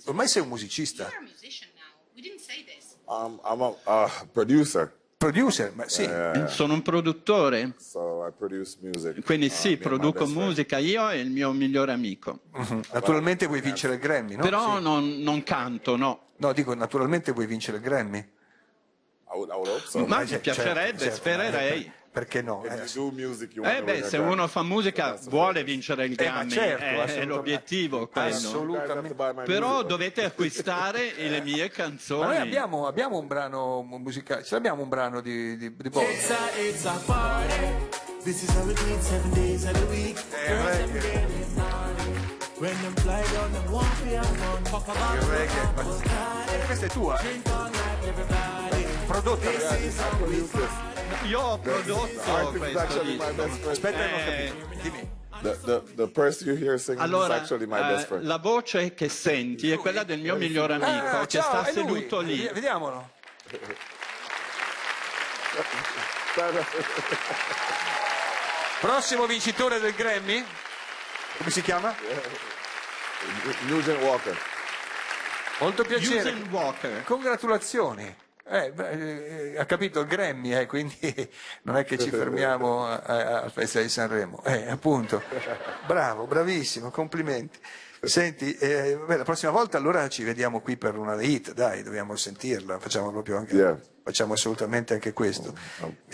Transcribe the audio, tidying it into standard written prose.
ormai sei un musicista. You're a musician now. We didn't say this. I'm a producer, Producer, ma sì. Sono un produttore, so I produce music. quindi sì, me and my produco best friend. musica io e il mio migliore amico. Naturalmente vuoi vincere il Grammy, no? Però Sì. non canto, no. No, dico, naturalmente vuoi vincere il Grammy. I would hope so. Ma mi Certo, piacerebbe, certo, spererei. Perché no? If you do music, you want to win a Se Grammy. uno fa musica vuole vincere il ma Grammy, certo, è assolutamente. l'obiettivo quello. Assolutamente. Però dovete acquistare le mie Ma noi canzoni. abbiamo un brano musicale, ce l'abbiamo un brano di Bob. It's a party. This is how we do it 7 days of the week. Girls, them getting naughty. When them fly down, them want to be a fun. Pop a Il bottle, reggae. Questa è tua, drink all night, everybody. prodotta da I produce this. Io ho prodotto Artist is questo actually my disco. best friend. Aspetta, non ho capito. Dimmi. The person you hear singing is Allora, actually my best friend. la voce che senti è quella del mio migliore amico che ciao, sta è lui. seduto lì. Vediamolo. Prossimo vincitore del Grammy? Come si chiama? Nugent Walker. Molto piacere. Usain Walker. Congratulazioni. Ha capito il Grammy, quindi non è che ci fermiamo al Festival di Sanremo. Appunto. Bravo, bravissimo, complimenti. Senti, la prossima volta allora ci vediamo qui per una hit, dai, dobbiamo sentirla, facciamo proprio anche, Yeah. facciamo assolutamente anche questo.